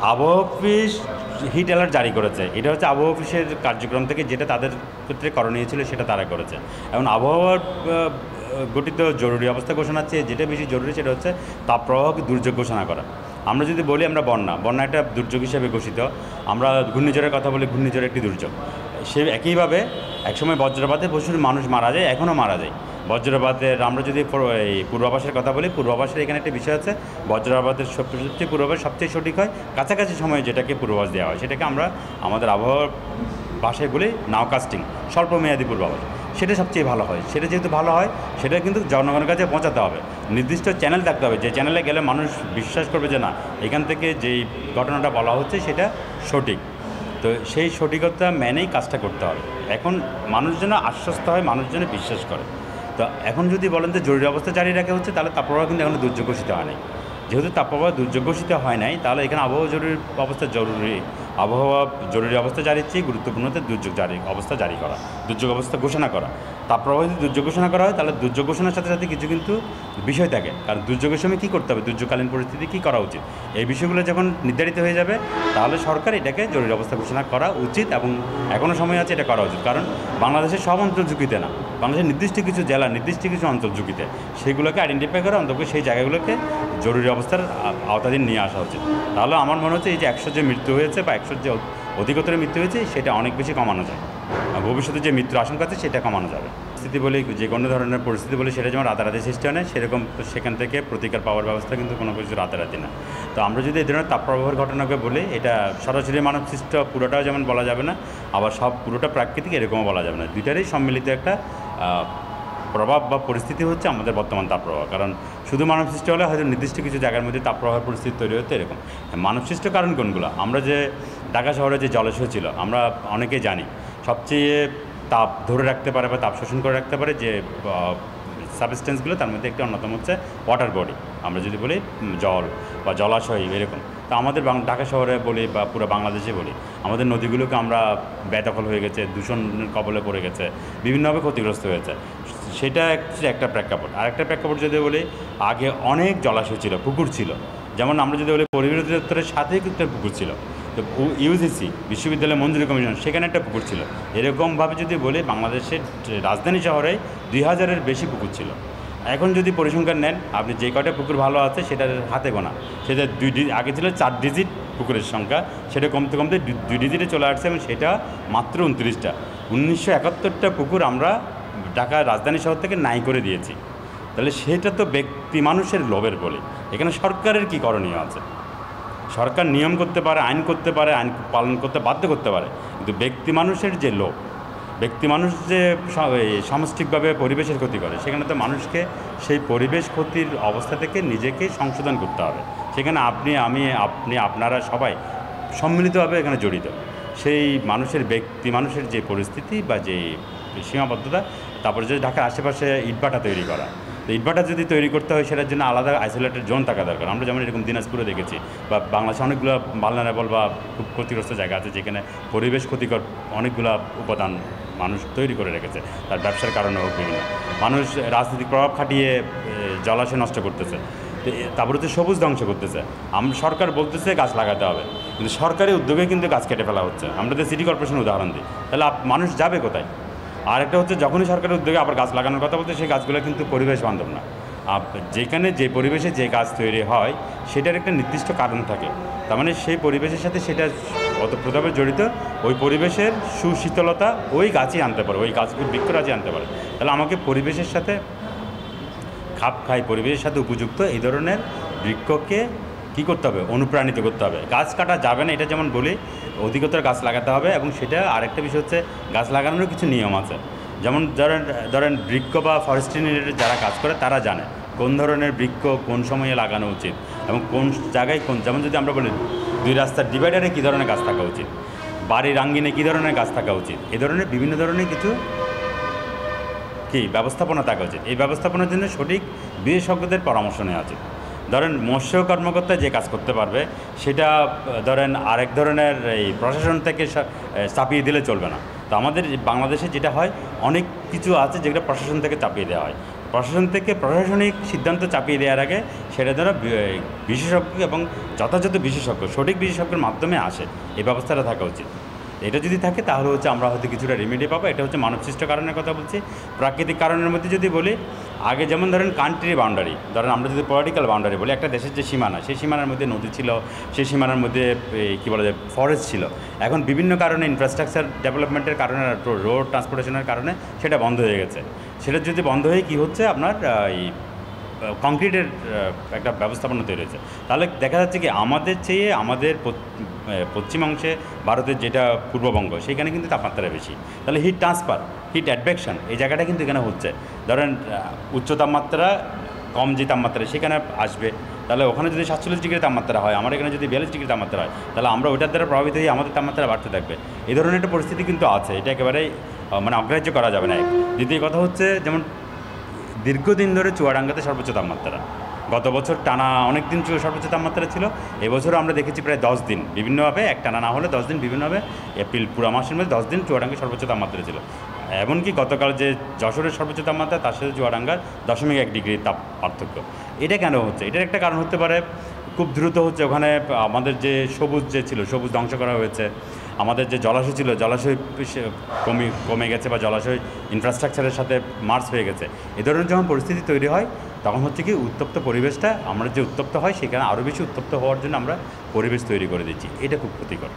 আবহাওয়া office hit alert জারি করেছে। এটা হচ্ছে আবহাওয়া অফিসের কার্যক্রম থেকে যেটা তাদের ক্ষেত্রে করণীয় ছিল সেটা তারা করেছে। এখন আবহাওয়ার গঠিত জরুরি অবস্থা ঘোষণার চেয়ে যেটা বেশি জরুরি সেটা হচ্ছে তাপপ্রবাহকে দুর্যোগ ঘোষণা করা। আমরা যদি বলি আমরা বন্যা একটা দুর্যোগ হিসেবে ঘোষিত, আমরা ঘূর্ণিঝড়ের কথা বলি ঘূর্ণিঝড় একটি দুর্যোগ। সে একইভাবে একসময় বজ্রপাতে প্রচুর মানুষ মারা যায়, এখনও মারা যায়। বজ্রপাতের আমরা যদি এই পূর্বাভাসের কথা বলি, পূর্বাভাসের এখানে একটা বিষয় আছে, বজ্রপাতের সবচেয়ে পূর্বাভাস সবচেয়ে সঠিক হয় কাছাকাছি সময়ে যেটাকে পূর্বাভাস দেওয়া হয়, সেটাকে আমরা আমাদের আবহাওয়ার ভাষায় বলি নাওকাস্টিং, স্বল্পমেয়াদী পূর্বাভাস। সেটা সবচেয়ে ভালো হয়। সেটা যেহেতু ভালো হয় সেটা কিন্তু জনগণের কাছে পৌঁছাতে হবে, নির্দিষ্ট চ্যানেল থাকতে হবে, যে চ্যানেলে গেলে মানুষ বিশ্বাস করবে যে না এখান থেকে যেই ঘটনাটা বলা হচ্ছে সেটা সঠিক। তো সেই সঠিকতা মেনেই কাজটা করতে হবে। এখন মানুষ যেন আশ্বস্ত হয়, মানুষ যেন বিশ্বাস করে। তো এখন যদি বলেন যে জরুরি অবস্থা জারি রাখা হচ্ছে, তাহলে তাপপ্রবাহ কিন্তু এখনও দুর্যোগ ঘোষিত হয় নাই। যেহেতু তাপপ্রবাহ দুর্যোগ ঘোষিত হয় নাই, তাহলে এখানে আবহাওয়া জরুরি অবস্থা আবহাওয়া জরুরি অবস্থা জারির চেয়ে গুরুত্বপূর্ণ হচ্ছে দুর্যোগ অবস্থা জারি করা, দুর্যোগ অবস্থা ঘোষণা করা। তাপপ্রবাহ যদি দুর্যোগ ঘোষণা করা হয় তাহলে দুর্যোগ ঘোষণার সাথে সাথে কিছু কিন্তু বিষয় থাকে, কারণ দুর্যোগের সময় কী করতে হবে, দুর্যোগকালীন পরিস্থিতি কী করা উচিত, এই বিষয়গুলো যখন নির্ধারিত হয়ে যাবে তাহলে সরকার এটাকে জরুরি অবস্থা ঘোষণা করা উচিত। এবং এখনও সময় আছে এটা করা উচিত, কারণ বাংলাদেশের সব অঞ্চল ঝুঁকিতে না, বাংলাদেশের নির্দিষ্ট কিছু জেলা, নির্দিষ্ট কিছু অঞ্চল ঝুঁকিতে, সেগুলোকে আইডেন্টিফাই করে অন্তত সেই জায়গাগুলোকে জরুরি অবস্থার আওতাধীন নিয়ে আসা উচিত। তাহলে আমার মনে হচ্ছে এই যে 100 যে মৃত্যু হয়েছে বা 100 যে অধিকতর মৃত্যু হয়েছে সেটা অনেক বেশি কমানো যায়, ভবিষ্যতে যে মৃত্যুর আশঙ্কা আছে সেটা কমানো যাবে। পরিস্থিতি বলি, যে কোনো ধরনের পরিস্থিতি বলি, সেটা যেমন রাতারাতি সৃষ্টি হয় না, সেরকম সেখান থেকে প্রতিকার পাওয়ার ব্যবস্থা কিন্তু কোনো কিছু রাতারাতি না। তো আমরা যদি এই ধরনের তাপপ্রবাহের ঘটনাকে বলি, এটা সরাসরি মানব সৃষ্ট পুরোটাও যেমন বলা যাবে না, আবার সব পুরোটা প্রাকৃতিক এরকমও বলা যাবে না। দুইটারই সম্মিলিত একটা প্রভাব বা পরিস্থিতি হচ্ছে আমাদের বর্তমান তাপপ্রবাহ। কারণ শুধু মানব সৃষ্টি হলে হয়তো নির্দিষ্ট কিছু জায়গার মধ্যে তাপপ্রবাহের পরিস্থিতি তৈরি হতো এরকম। মানব সৃষ্ট কারণ কোনগুলো? আমরা যে ঢাকা শহরে যে জলাশয় ছিল আমরা অনেকেই জানি, সবচেয়ে তাপ ধরে রাখতে পারে বা তাপ শোষণ করে রাখতে পারে যে সাবস্টেন্সগুলো, তার মধ্যে একটি অন্যতম হচ্ছে ওয়াটার বডি। আমরা যদি বলি জল বা জলাশয় এরকম, তো আমাদের ঢাকা শহরে বলি বা পুরো বাংলাদেশে বলি, আমাদের নদীগুলোকে আমরা বেদখল হয়ে গেছে, দূষণের কবলে পড়ে গেছে, বিভিন্নভাবে ক্ষতিগ্রস্ত হয়েছে। সেটা একটা প্রেক্ষাপট। আরেকটা প্রেক্ষাপট যদি বলি, আগে অনেক জলাশয় ছিল, পুকুর ছিল। যেমন আমরা যদি বলি পরিবেশ অধিদপ্তরের সাথেই একটা পুকুর ছিল, তো ইউজিসি বিশ্ববিদ্যালয় মঞ্জুরি কমিশন সেখানে একটা পুকুর ছিল। এরকমভাবে যদি বলি বাংলাদেশের রাজধানী শহরে 2000-এর বেশি পুকুর ছিল। এখন যদি পরিসংখ্যান নেন, আপনি যে কয়টা পুকুর ভালো আছে সেটার হাতে গোনা, সেটা আগে ছিল 4 ডিজিট পুকুরের সংখ্যা, সেটা কমতে কমতে 2 ডিজিটে চলে আসছে এবং সেটা মাত্র 29টা। 1971টা পুকুর আমরা ঢাকা রাজধানী শহর থেকে নাই করে দিয়েছি। তাহলে সেটা তো ব্যক্তি মানুষের লোভের বলে। এখানে সরকারের কী করণীয় আছে? সরকার নিয়ম করতে পারে, আইন করতে পারে, আইন পালন করতে বাধ্য করতে পারে, কিন্তু ব্যক্তি মানুষের যে লোভ, ব্যক্তি মানুষ যে সামষ্টিকভাবে পরিবেশের ক্ষতি করে, সেখানে তো মানুষকে সেই পরিবেশ ক্ষতির অবস্থা থেকে নিজেকে সংশোধন করতে হবে। সেখানে আপনি, আমি, আপনারা সবাই সম্মিলিতভাবে এখানে জড়িত। সেই মানুষের যে পরিস্থিতি বা যে সীমাবদ্ধতা, তারপরে যদি ঢাকার আশেপাশে ইটভাটা তৈরি করা, তো ইটভাটা যদি তৈরি করতে হয় সেটার জন্য আলাদা আইসোলেটেড জোন থাকা দরকার। আমরা যেমন এরকম দিনাজপুরে দেখেছি, বা বাংলাদেশে অনেকগুলো ভালনারেবল বা খুব ক্ষতিগ্রস্ত জায়গা আছে যেখানে পরিবেশ ক্ষতিকর অনেকগুলো উপাদান মানুষ তৈরি করে রেখেছে, তার ব্যবসার কারণে হোক বিভিন্ন। মানুষ রাজনৈতিক প্রভাব খাটিয়ে জলাশয় নষ্ট করতেছে, তারপরে হচ্ছে সবুজ ধ্বংস করতেছে। সরকার বলতেছে গাছ লাগাতে হবে, কিন্তু সরকারি উদ্যোগে কিন্তু গাছ কেটে ফেলা হচ্ছে। আমরা তো সিটি কর্পোরেশনের উদাহরণ দিই, তাহলে মানুষ যাবে কোথায়? আর একটা হচ্ছে যখনই সরকারের উদ্যোগে আবার গাছ লাগানোর কথা বলতে, সেই গাছগুলো কিন্তু পরিবেশ বান্ধব না। যেখানে যে পরিবেশে যে গাছ তৈরি হয় সেটার একটা নির্দিষ্ট কারণ থাকে, তার মানে সেই পরিবেশের সাথে সেটা ওতপ্রোতভাবে জড়িত, ওই পরিবেশের সুশীতলতা ওই গাছই আনতে পারে, ওই গাছগুলো বৃক্ষরাজি আনতে পারে। তাহলে আমাকে পরিবেশের সাথে খাপ খাই, পরিবেশের সাথে উপযুক্ত এই ধরনের বৃক্ষকে কী করতে হবে? অনুপ্রাণিত করতে হবে। গাছ কাটা যাবে না এটা যেমন বলি, অধিকতর গাছ লাগাতে হবে। এবং সেটা আরেকটা বিষয় হচ্ছে, গাছ লাগানোরও কিছু নিয়ম আছে। যেমন ধরেন বৃক্ষ বা ফরেস্ট্রি রিলেটেড যারা কাজ করে তারা জানে কোন ধরনের বৃক্ষ কোন সময়ে লাগানো উচিত এবং কোন জায়গায় যেমন যদি আমরা বলি 2 রাস্তার ডিভাইডারে কী ধরনের গাছ থাকা উচিত, বাড়ির আঙ্গিনে কী ধরনের গাছ থাকা উচিত, এ ধরনের বিভিন্ন ধরনের কিছু ব্যবস্থাপনা থাকা উচিত। এই ব্যবস্থাপনার জন্য সঠিক বিশেষজ্ঞদের পরামর্শ নেওয়া উচিত। ধরেন মৎস্য কর্মকর্তা যে কাজ করতে পারবে সেটা ধরেন আরেক ধরনের এই প্রশাসন থেকে চাপিয়ে দিলে চলবে না। তো আমাদের বাংলাদেশে যেটা হয়, অনেক কিছু আছে যেগুলো প্রশাসন থেকে চাপিয়ে দেওয়া হয়। প্রশাসন থেকে প্রশাসনিক সিদ্ধান্ত চাপিয়ে দেওয়ার আগে সেটা যেন বিশেষজ্ঞ এবং যথাযথ বিশেষজ্ঞ সঠিক বিশেষজ্ঞের মাধ্যমে আসে, এই ব্যবস্থাটা থাকা উচিত। এটা যদি থাকে তাহলে হচ্ছে আমরা হয়তো কিছুটা রেমেডি পাবো। এটা হচ্ছে মানবসৃষ্ট কারণের কথা বলছি। প্রাকৃতিক কারণের মধ্যে যদি বলি, আগে যেমন ধরেন কান্ট্রি বাউন্ডারি, ধরেন আমরা যদি পলিটিক্যাল বাউন্ডারি বলি, একটা দেশের যে সীমানা, সেই সীমানার মধ্যে নদী ছিল, সেই সীমানার মধ্যে কী বলা যায় ফরেস্ট ছিল। এখন বিভিন্ন কারণে ইনফ্রাস্ট্রাকচার ডেভেলপমেন্টের কারণে, রোড ট্রান্সপোর্টেশনের কারণে সেটা বন্ধ হয়ে গেছে। সেটা যদি বন্ধ হয়ে কী হচ্ছে, আপনার এই কংক্রিটের একটা ব্যবস্থাপনা তৈরি হয়েছে। তাহলে দেখা যাচ্ছে কি আমাদের চেয়ে আমাদের পশ্চিমাংশে ভারতের যেটা পূর্ববঙ্গ, সেখানে কিন্তু তাপমাত্রা বেশি। তাহলে হিট ট্রান্সফার, হিট অ্যাডভেকশন এই জায়গাটা কিন্তু এখানে হচ্ছে। ধরেন উচ্চ তাপমাত্রা কম যে তাপমাত্রা সেখানে আসবে, তাহলে ওখানে যদি 47 ডিগ্রি তাপমাত্রা হয়, আমার এখানে যদি 42 ডিগ্রি তাপমাত্রা হয়, তাহলে আমরা ওইটার দ্বারা প্রভাবিত হয়ে আমাদের তাপমাত্রা বাড়তে থাকবে। এই ধরনের একটা পরিস্থিতি কিন্তু আছে, এটা একেবারেই মানে অগ্রাহ্য করা যাবে না। দ্বিতীয় কথা হচ্ছে, যেমন দীর্ঘদিন ধরে চুয়াডাঙ্গাতে সর্বোচ্চ তাপমাত্রা, গত বছর টানা অনেক দিন সর্বোচ্চ তাপমাত্রা ছিল। এবছরও আমরা দেখেছি প্রায় 10 দিন বিভিন্নভাবে, এক টানা না হলে 10 দিন বিভিন্নভাবে, এপ্রিল পুরো মাসের মধ্যে 10 দিন চুয়াডাঙ্গায় সর্বোচ্চ তাপমাত্রা ছিল। এমনকি গতকাল যে যশোরের সর্বোচ্চ তাপমাত্রা, তার সাথে চুয়াডাঙ্গার 0.1 ডিগ্রি তাপ পার্থক্য। এটা কেন হচ্ছে? এটার একটা কারণ হতে পারে, খুব দ্রুত হচ্ছে ওখানে আমাদের যে সবুজ যে ছিল, সবুজ ধ্বংস করা হয়েছে। আমাদের যে জলাশয় ছিল, জলাশয় কমে গেছে, বা জলাশয় ইনফ্রাস্ট্রাকচারের সাথে মার্জ হয়ে গেছে। এ ধরনের যখন পরিস্থিতি তৈরি হয়, তখন হচ্ছে কি উত্তপ্ত পরিবেশটা, আমরা যে উত্তপ্ত হয় সেখানে আরও বেশি উত্তপ্ত হওয়ার জন্য আমরা পরিবেশ তৈরি করে দিচ্ছি। এটা খুব ক্ষতিকর।